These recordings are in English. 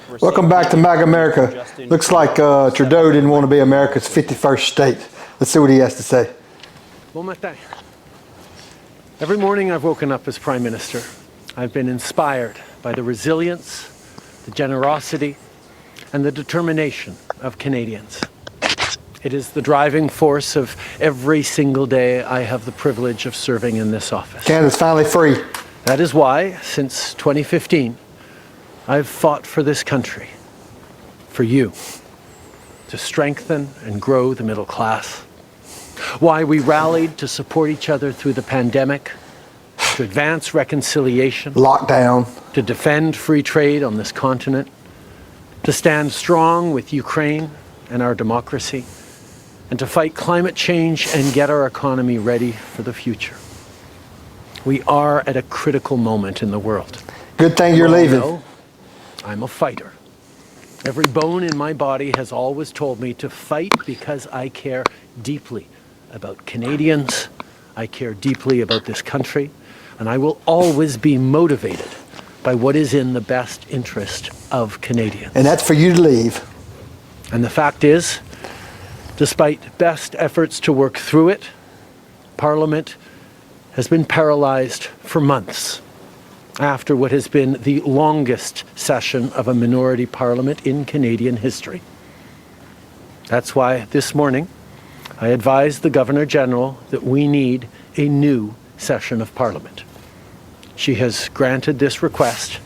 Welcome back to MAGA America. Looks like Trudeau didn't want to be America's 51st state. Let's see what he has to say. Bon matin. Every morning I've woken up as Prime Minister. I've been inspired by the resilience, the generosity, and the determination of Canadians. It is the driving force of every single day I have the privilege of serving in this office. Canada's finally free. That is why, since 2015, I've fought for this country, for you, to strengthen and grow the middle class. Why we rallied to support each other through the pandemic, to advance reconciliation, Lockdown, to defend free trade on this continent, to stand strong with Ukraine and our democracy, and to fight climate change and get our economy ready for the future. We are at a critical moment in the world. Good thing you're leaving. No, I'm a fighter. Every bone in my body has always told me to fight because I care deeply about Canadians, I care deeply about this country, and I will always be motivated by what is in the best interest of Canadians. And that's for you to leave. And the fact is, despite best efforts to work through it, Parliament has been paralyzed for months after what has been the longest session of a minority parliament in Canadian history. That's why this morning I advised the Governor-General that we need a new session of Parliament. She has granted this request,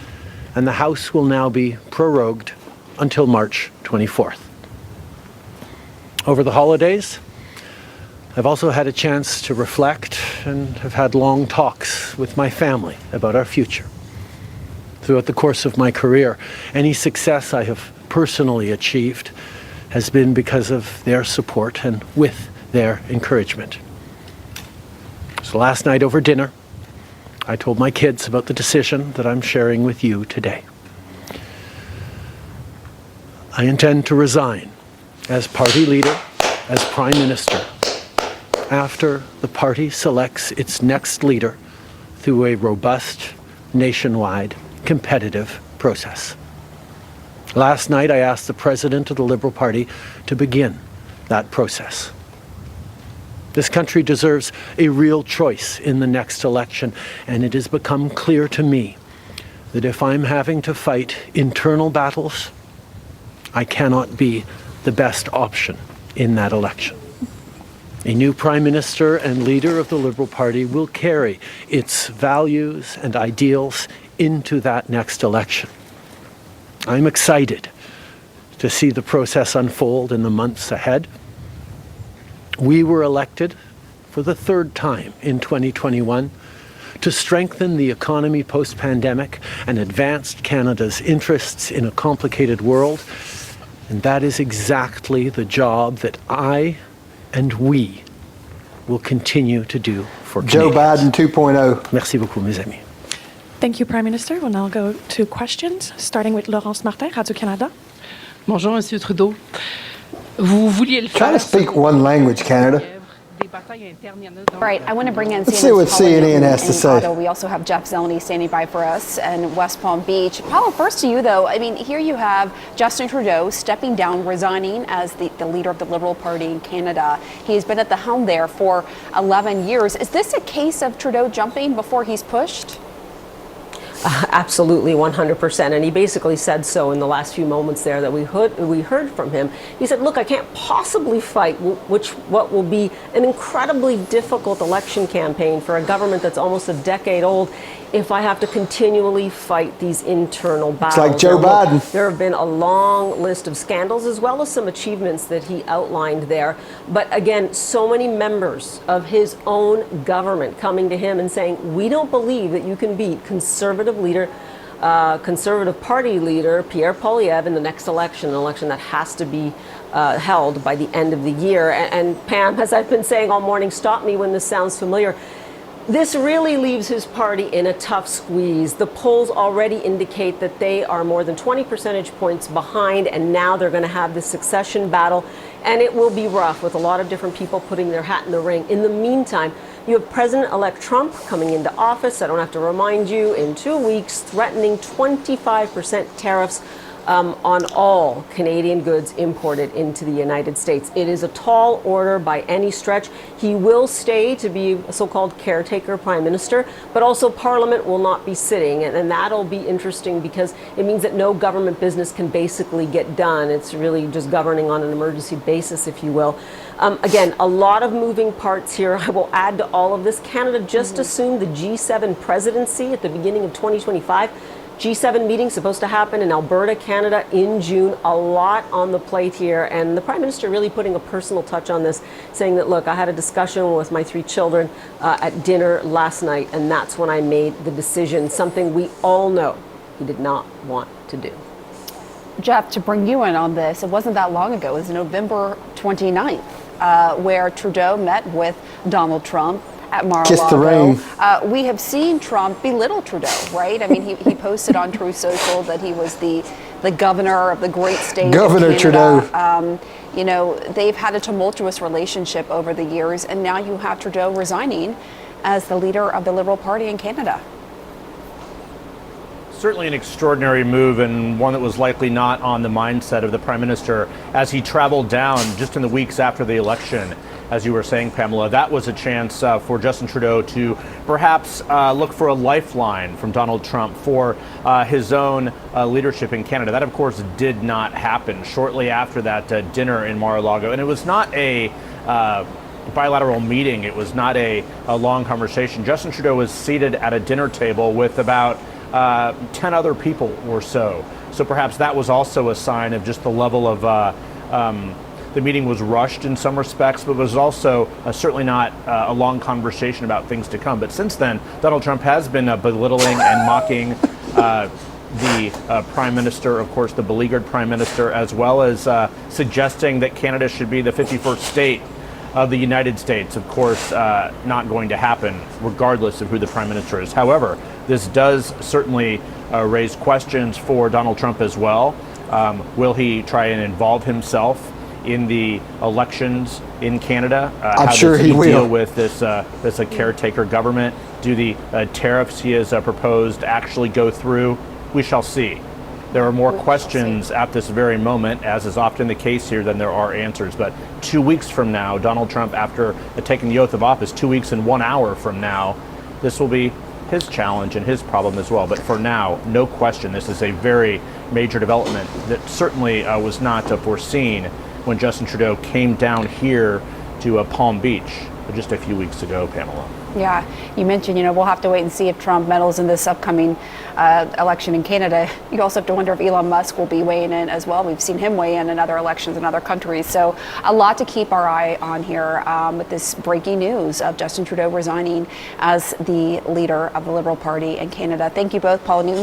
and the House will now be prorogued until March 24th. Over the holidays, I've also had a chance to reflect and have had long talks with my family about our future. Throughout the course of my career, any success I have personally achieved has been because of their support and with their encouragement. So last night over dinner, I told my kids about the decision that I'm sharing with you today. I intend to resign as party leader, as Prime Minister, after the party selects its next leader through a robust, nationwide, competitive process. Last night, I asked the President of the Liberal Party to begin that process. This country deserves a real choice in the next election, and it has become clear to me that if I'm having to fight internal battles, I cannot be the best option in that election. A new Prime Minister and leader of the Liberal Party will carry its values and ideals into that next election. I'm excited to see the process unfold in the months ahead. We were elected for the third time in 2021 to strengthen the economy post-pandemic and advance Canada's interests in a complicated world. And that is exactly the job that I and we will continue to do for Canadians. Joe Biden 2.0. Merci beaucoup, mes amis. Thank you, Prime Minister. We'll now go to questions, starting with Laurence Martin, Radio-Canada. Bonjour, Monsieur Trudeau. Vous vouliez le faire. Try to speak one language, Canada. Right, I want to bring in Let's see what CNN has to in say. Ottawa. We also have Jeff Zeleny standing by for us in West Palm Beach. Paulo, first to you, though. I mean, here you have Justin Trudeau stepping down, resigning as the leader of the Liberal Party in Canada. He's been at the helm there for 11 years. Is this a case of Trudeau jumping before he's pushed? Absolutely, 100%. And he basically said so in the last few moments there that we heard from him. He said, look, I can't possibly fight what will be an incredibly difficult election campaign for a government that's almost a decade old if I have to continually fight these internal battles. It's like Joe Biden. There have been a long list of scandals as well as some achievements that he outlined there. But again, so many members of his own government coming to him and saying, we don't believe that you can beat Conservative Party leader Pierre Poilievre in the next election, an election that has to be held by the end of the year. And Pam, as I've been saying all morning, stop me when this sounds familiar. This really leaves his party in a tough squeeze. The polls already indicate that they are more than 20 percentage points behind, and now they're going to have this succession battle, and it will be rough with a lot of different people putting their hat in the ring. In the meantime, you have President-elect Trump coming into office, I don't have to remind you, in 2 weeks, threatening 25% tariffs on all Canadian goods imported into the United States. It is a tall order by any stretch. He will stay to be a so-called caretaker prime minister, but also Parliament will not be sitting, and that'll be interesting because it means that no government business can basically get done. It's really just governing on an emergency basis, if you will. Again, a lot of moving parts here. I will add to all of this. Canada just assumed the G7 presidency at the beginning of 2025. G7 meeting supposed to happen in Alberta, Canada in June. A lot on the plate here. And the Prime Minister really putting a personal touch on this, saying that, look, I had a discussion with my 3 children at dinner last night, and that's when I made the decision, something we all know he did not want to do. Jeff, to bring you in on this, it wasn't that long ago. It was November 29th, where Trudeau met with Donald Trump at Mar-a-Lago. Kiss the rain. We have seen Trump belittle Trudeau, right? I mean, he posted on Truth Social that he was the governor of the great state Governor of Canada. Trudeau. You know, they've had a tumultuous relationship over the years, and now you have Trudeau resigning as the leader of the Liberal Party in Canada. Certainly an extraordinary move, and one that was likely not on the mindset of the Prime Minister as he traveled down just in the weeks after the election. As you were saying, Pamela, that was a chance for Justin Trudeau to perhaps look for a lifeline from Donald Trump for his own leadership in Canada. That, of course, did not happen shortly after that dinner in Mar-a-Lago. And it was not a bilateral meeting. It was not a long conversation. Justin Trudeau was seated at a dinner table with about 10 other people or so. So perhaps that was also a sign of just the level of the meeting was rushed in some respects, but was also certainly not a long conversation about things to come. But since then, Donald Trump has been belittling and mocking the Prime Minister, of course, the beleaguered Prime Minister, as well as suggesting that Canada should be the 51st state of the United States. Of course, not going to happen, regardless of who the Prime Minister is. However, this does certainly raise questions for Donald Trump as well. Will he try and involve himself in the elections in Canada? I'm sure he will. Deal with this caretaker government? Do the tariffs he has proposed actually go through? We shall see. There are more questions at this very moment, as is often the case here, than there are answers. But 2 weeks from now, Donald Trump, after taking the oath of office, 2 weeks and 1 hour from now, this will be his challenge and his problem as well. But for now, no question, this is a very major development that certainly was not foreseen when Justin Trudeau came down here to Palm Beach just a few weeks ago, Pamela. Yeah, you mentioned, we'll have to wait and see if Trump meddles in this upcoming election in Canada. You also have to wonder if Elon Musk will be weighing in as well. We've seen him weigh in other elections in other countries. So a lot to keep our eye on here with this breaking news of Justin Trudeau resigning as the leader of the Liberal Party in Canada. Thank you both, Paul Newton.